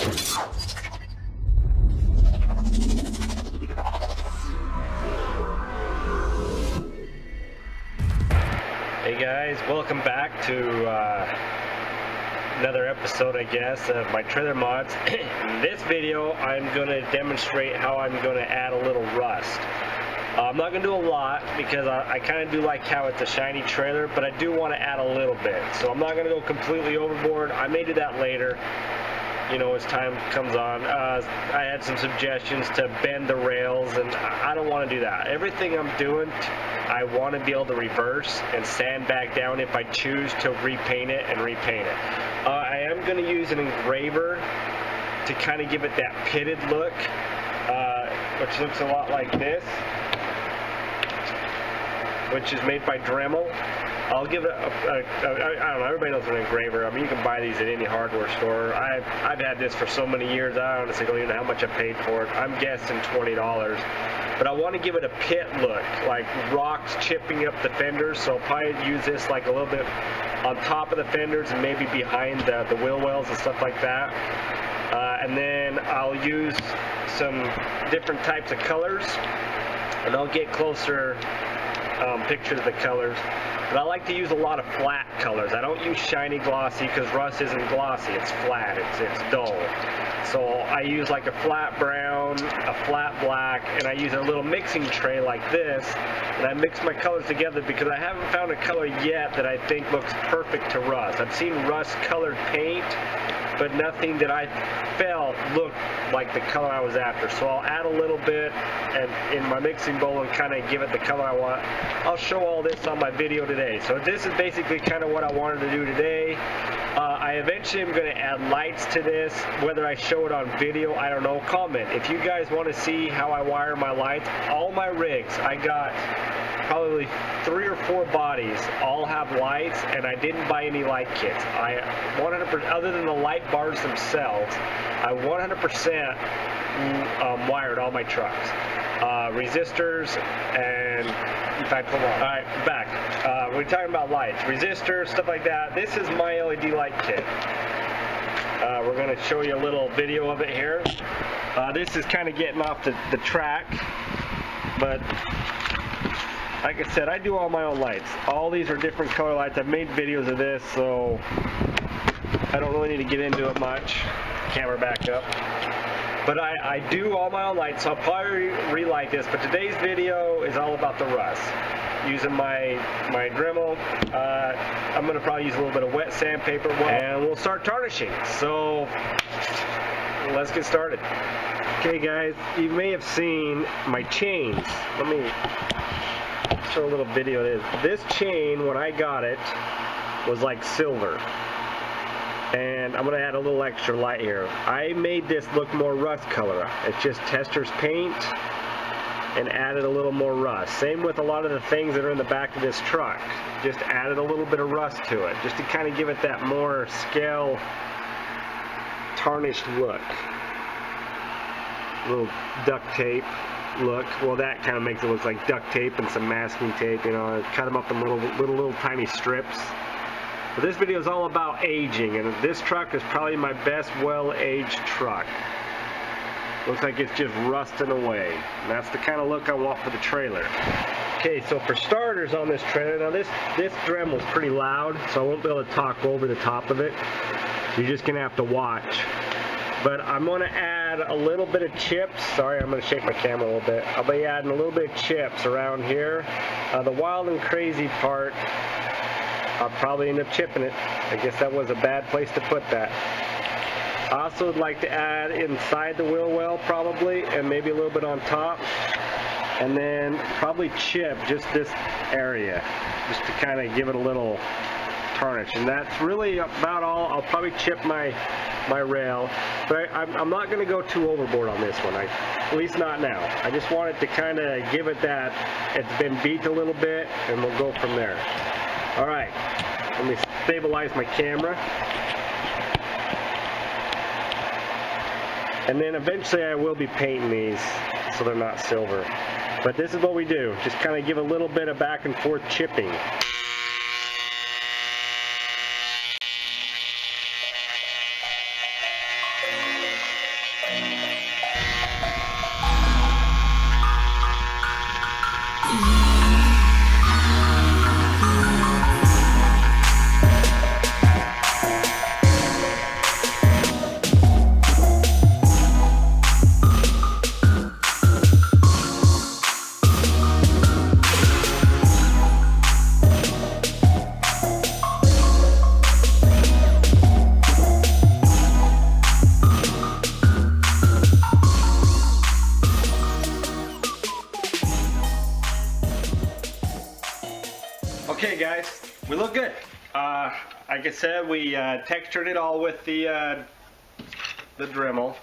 Hey guys, welcome back to another episode, I guess, of my trailer mods. In this video, I'm going to demonstrate how I'm going to add a little rust. I'm not going to do a lot because I kind of do like how it's a shiny trailer, but I do want to add a little bit. So I'm not going to go completely overboard. I may do that later, you know, as time comes on. I had some suggestions to bend the rails, and I don't want to do that. Everything I'm doing, I want to be able to reverse and sand back down if I choose to repaint it and repaint it. I am going to use an engraver to kind of give it that pitted look, which looks a lot like this, which is made by Dremel. I'll give it I don't know, everybody knows an engraver. I mean, you can buy these at any hardware store. I've had this for so many years, I honestly don't even know how much I paid for it. I'm guessing $20. But I want to give it a pit look, like rocks chipping up the fenders, so I'll probably use this like a little bit on top of the fenders and maybe behind the wheel wells and stuff like that. And then I'll use some different types of colors, and I'll get closer pictures of the colors. But I like to use a lot of flat colors. I don't use shiny glossy because rust isn't glossy, it's flat, it's dull. So I use like a flat brown, a flat black, and I use a little mixing tray like this, and I mix my colors together because I haven't found a color yet that I think looks perfect to rust. I've seen rust colored paint, but nothing that I felt looked like the color I was after. So I'll add a little bit and in my mixing bowl and kind of give it the color I want. I'll show all this on my video today. So this is basically kind of what I wanted to do today. I eventually am going to add lights to this. Whether I show it on video, I don't know. Comment if you guys want to see how I wire my lights. All my rigs, I got probably 3 or 4 bodies, all have lights, and I didn't buy any light kits. I 100%, other than the light bars themselves, I 100% wired all my trucks. Resistors and, in fact, hold on. All right, back. We're talking about lights, resistors, stuff like that. This is my LED light kit. We're going to show you a little video of it here. This is kind of getting off the track, but like I said, I do all my own lights. All these are different color lights. I've made videos of this, so I don't really need to get into it much. Camera back up. But I do all my own lights, so I'll probably relight this. But today's video is all about the rust. Using my Dremel, I'm going to probably use a little bit of wet sandpaper, and we'll start tarnishing. So let's get started. Okay guys, you may have seen my chains. Let me show a little video of this. This chain, when I got it, was like silver. And I'm going to add a little extra light here. I made this look more rust color. It's just Tester's paint and added a little more rust. Same with a lot of the things that are in the back of this truck. Just added a little bit of rust to it, just to kind of give it that more scale tarnished look. A little duct tape look. Well, that kind of makes it look like duct tape and some masking tape, you know. Cut them up in little tiny strips. But this video is all about aging, and this truck is probably my best well-aged truck. Looks like it's just rusting away. And that's the kind of look I want for the trailer. Okay, so for starters on this trailer, now this Dremel's pretty loud, so I won't be able to talk over the top of it. You're just gonna have to watch. But I'm going to add a little bit of chips. Sorry, I'm going to shake my camera a little bit. I'll be adding a little bit of chips around here. The wild and crazy part, I'll probably end up chipping it. I guess that was a bad place to put that. I also would like to add inside the wheel well probably, and maybe a little bit on top. And then probably chip just this area, just to kind of give it a little tarnish. And that's really about all. I'll probably chip my rail, but I'm not going to go too overboard on this one, at least not now. I just want it to kind of give it that it's been beat a little bit, and we'll go from there. Alright, let me stabilize my camera. And then eventually I will be painting these so they're not silver. But this is what we do, just kind of give a little bit of back and forth chipping. like I said, we textured it all with the Dremel,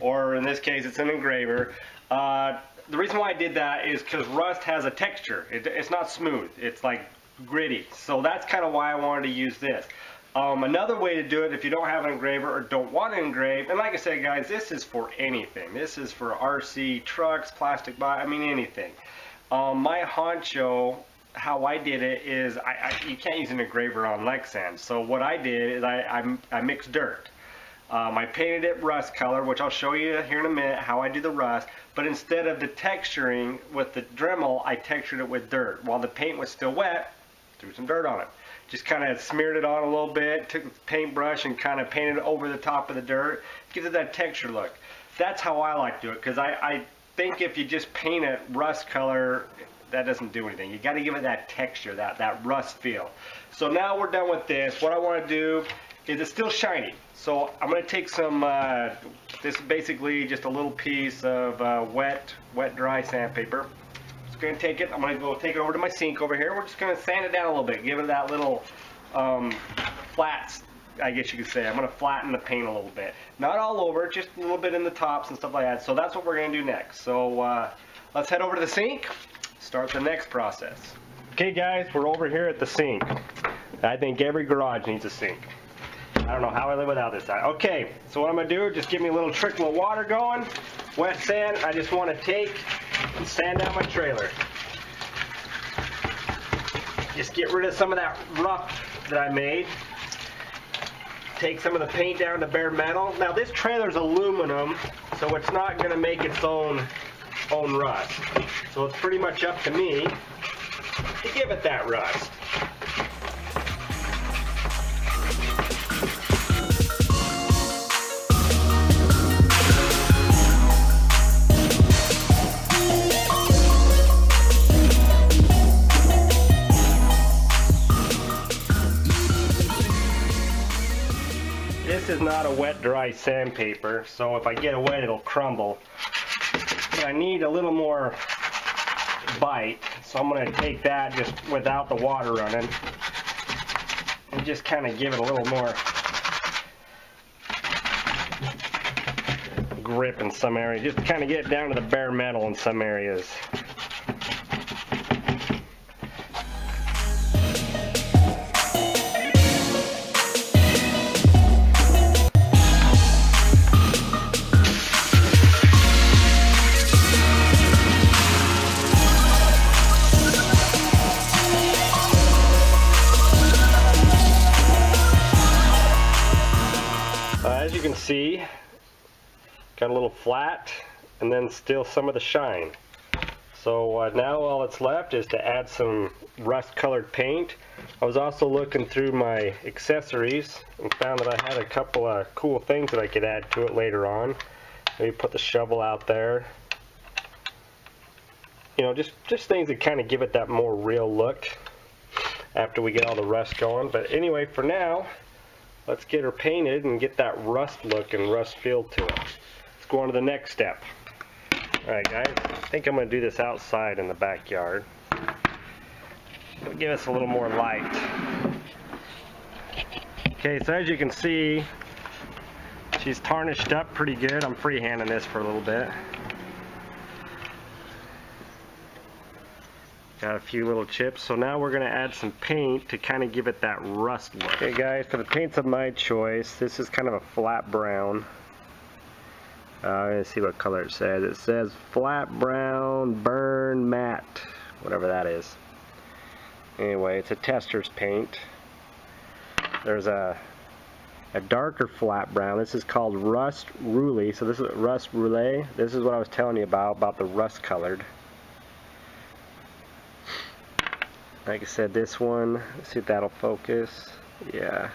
or in this case it's an engraver. The reason why I did that is because rust has a texture. It's not smooth. It's like gritty. So that's kind of why I wanted to use this. Another way to do it, if you don't have an engraver or don't want to engrave, and like I said, guys, this is for anything. This is for RC trucks, plastic body, I mean anything. My honcho, how I did it is, you can't use an engraver on Lexan. So what I did is I mixed dirt. I painted it rust color, which I'll show you here in a minute how I do the rust. But instead of the texturing with the Dremel, I textured it with dirt. While the paint was still wet, threw some dirt on it. Just kind of smeared it on a little bit, took the paintbrush and kind of painted it over the top of the dirt. Gives it that texture look. That's how I like to do it, because I think if you just paint it rust color, that doesn't do anything. You got to give it that texture, that rust feel. So now we're done with this. What I want to do is it's still shiny. So I'm going to take some, this is basically just a little piece of wet dry sandpaper. Just going to take it, I'm going to go take it over to my sink over here. We're just going to sand it down a little bit, give it that little flats, I guess you could say. I'm going to flatten the paint a little bit. Not all over, just a little bit in the tops and stuff like that. So that's what we're going to do next. So let's head over to the sink, start the next process. Okay guys, we're over here at the sink. I think every garage needs a sink. I don't know how I live without this. Okay, so what I'm going to do, just give me a little trickle of water going. Wet sand, I just want to take and sand down my trailer. Just get rid of some of that rough that I made. Take some of the paint down to bare metal. Now this trailer's aluminum, so it's not going to make its own rust. So it's pretty much up to me to give it that rust. This is not a wet dry sandpaper, so if I get it wet it'll crumble. But I need a little more bite, so I'm going to take that just without the water running and just kind of give it a little more grip in some areas, just to kind of get it down to the bare metal in some areas. As you can see, got a little flat and then still some of the shine. So now all that's left is to add some rust colored paint. I was also looking through my accessories and found that I had a couple of cool things that I could add to it later on. Maybe put the shovel out there. You know, just things that kind of give it that more real look after we get all the rust going. But anyway, for now, let's get her painted and get that rust look and rust feel to it. Let's go on to the next step. Alright guys, I think I'm going to do this outside in the backyard. It'll give us a little more light. Okay, so as you can see, she's tarnished up pretty good. I'm freehanding this for a little bit. Got a few little chips, so now we're going to add some paint to kind of give it that rust look. Okay guys, for the paints of my choice, this is kind of a flat brown. Let's see what color it says. It says flat brown burn matte, whatever that is. Anyway, it's a tester's paint. There's a darker flat brown. This is called rust rouge. So this is rust rouge. This is what I was telling you about the rust colored. Like I said, this one, let's see if that'll focus. Yeah.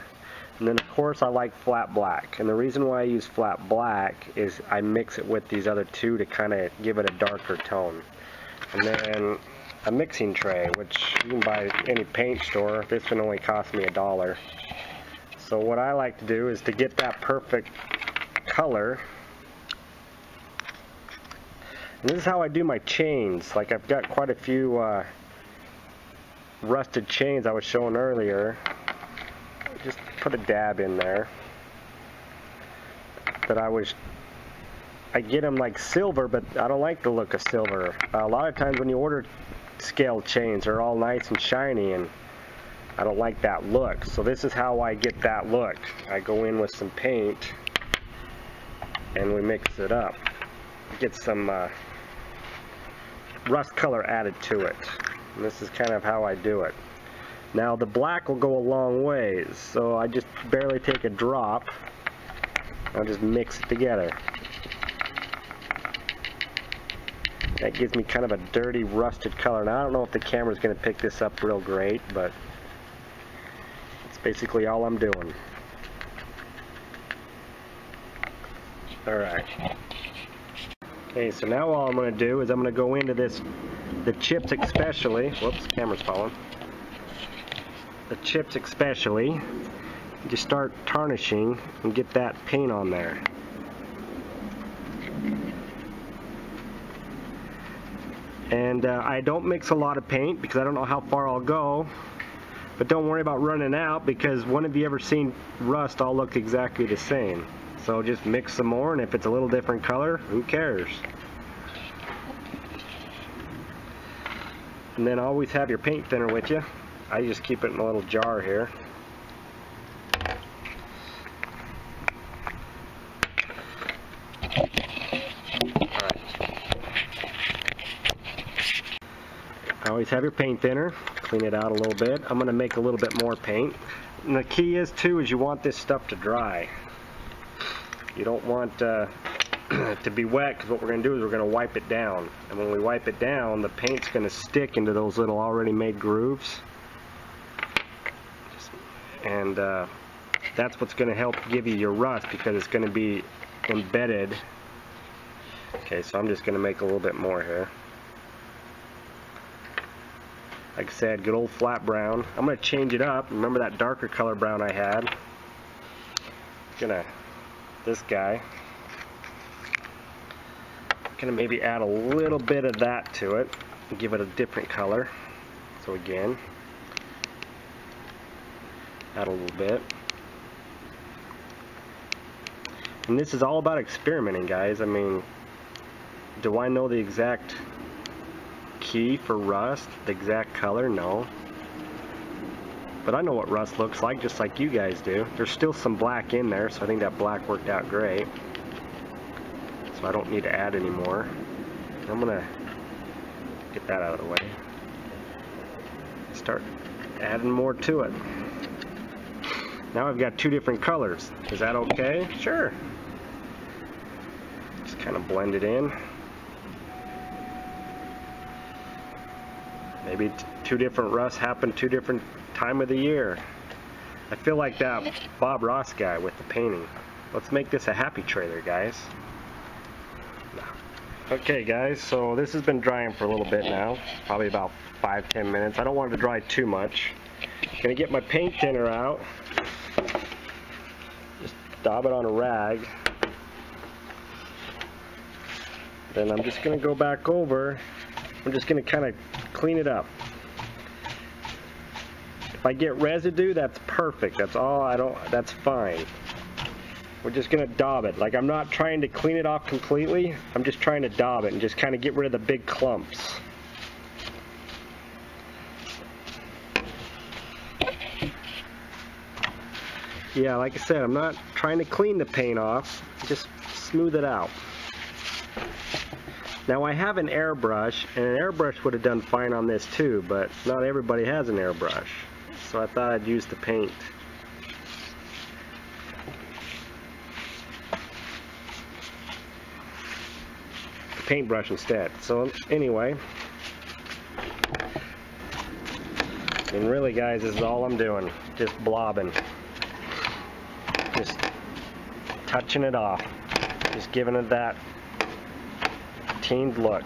And then of course I like flat black. And the reason why I use flat black is I mix it with these other two to kind of give it a darker tone. And then a mixing tray, which you can buy at any paint store. This one only cost me $1. So what I like to do is to get that perfect color. And this is how I do my chains. Like I've got quite a few rusted chains I was showing earlier. Just put a dab in there. But I get them like silver, but I don't like the look of silver. A lot of times when you order scale chains, they're all nice and shiny, and I don't like that look. So this is how I get that look. I go in with some paint and we mix it up. Get some rust color added to it. And this is kind of how I do it. Now the black will go a long ways, so I just barely take a drop. I'll just mix it together. That gives me kind of a dirty, rusted color. Now I don't know if the camera's going to pick this up real great, but it's basically all I'm doing. Alright. Okay, so now all I'm going to do is I'm going to go into this, the chips especially. Whoops, camera's falling. The chips especially. Just start tarnishing and get that paint on there. And I don't mix a lot of paint because I don't know how far I'll go. But don't worry about running out, because when have you ever seen rust all look exactly the same? So just mix some more, and if it's a little different color, who cares? And then always have your paint thinner with you. I just keep it in a little jar here. Always have your paint thinner. Clean it out a little bit. I'm going to make a little bit more paint. And the key is too, is you want this stuff to dry. You don't want to be wet, because what we're going to do is we're going to wipe it down. And when we wipe it down, the paint's going to stick into those little already made grooves. And that's what's going to help give you your rust, because it's going to be embedded. Okay, so I'm just going to make a little bit more here. Like I said, good old flat brown. I'm going to change it up. Remember that darker color brown I had? This guy. Gonna maybe add a little bit of that to it and give it a different color. So again, add a little bit. And this is all about experimenting, guys. I mean, do I know the exact key for rust, the exact color? No. But I know what rust looks like, just like you guys do. There's still some black in there, so I think that black worked out great. So I don't need to add any more. I'm gonna get that out of the way. Start adding more to it. Now I've got two different colors. Is that okay? Sure. Just kind of blend it in. Maybe two different rusts happen two different time of the year. I feel like that Bob Ross guy with the painting. Let's make this a happy trailer, guys. Okay guys, so this has been drying for a little bit now, probably about 5-10 minutes. I don't want it to dry too much. Gonna get my paint thinner out, just dab it on a rag. Then I'm just gonna go back over. I'm just gonna kind of clean it up. If I get residue, that's perfect. That's all. That's fine. We're just gonna daub it. Like, I'm not trying to clean it off completely. I'm just trying to daub it and just kind of get rid of the big clumps. Yeah, like I said, I'm not trying to clean the paint off. Just smooth it out. Now I have an airbrush, and an airbrush would have done fine on this too, but not everybody has an airbrush. So I thought I'd use the paint. Paintbrush instead. So anyway, and really guys, this is all I'm doing, just blobbing, just touching it off, just giving it that teened look.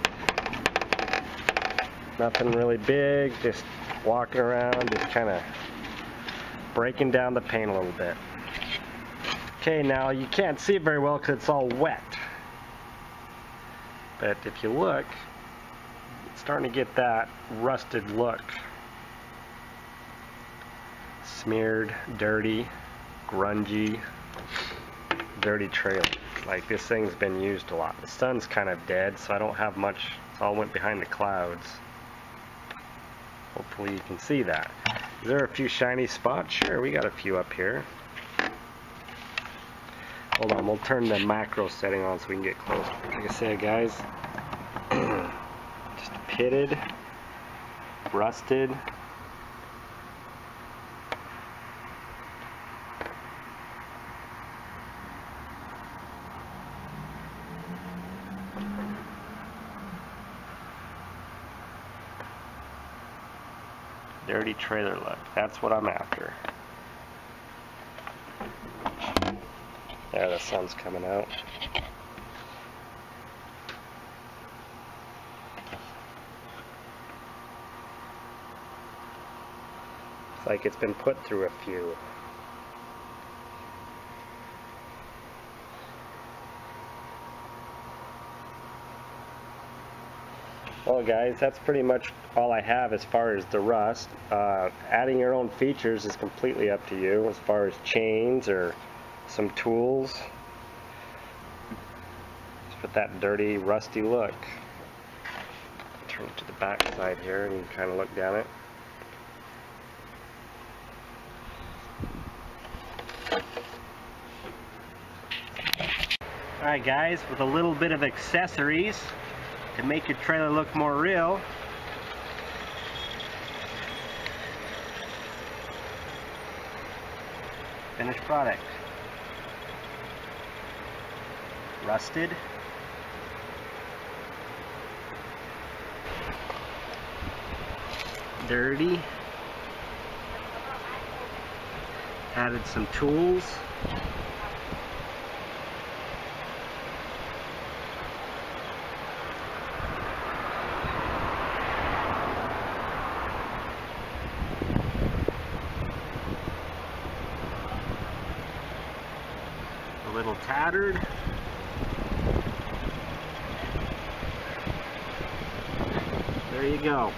Nothing really big, just walking around, just kind of breaking down the paint a little bit. Okay, now you can't see it very well because it's all wet. But if you look, it's starting to get that rusted look. Smeared, dirty. grungy, dirty trailer. Like, this thing's been used a lot. The sun's kind of dead, so I don't have much. It all went behind the clouds. Hopefully you can see that. Is there a few shiny spots? Sure, we got a few up here. Hold on, we'll turn the macro setting on so we can get close. Like I said, guys, just pitted, rusted. Dirty trailer look. That's what I'm after. There, the sun's coming out. It's like it's been put through a few. Well, guys, that's pretty much all I have as far as the rust. Adding your own features is completely up to you as far as chains or some tools. Just put that dirty, rusty look. Turn it to the back side here and you can kind of look down it. Alright guys, with a little bit of accessories to make your trailer look more real. Finished product. Rusted. Dirty. Added some tools. A little tattered. There you go.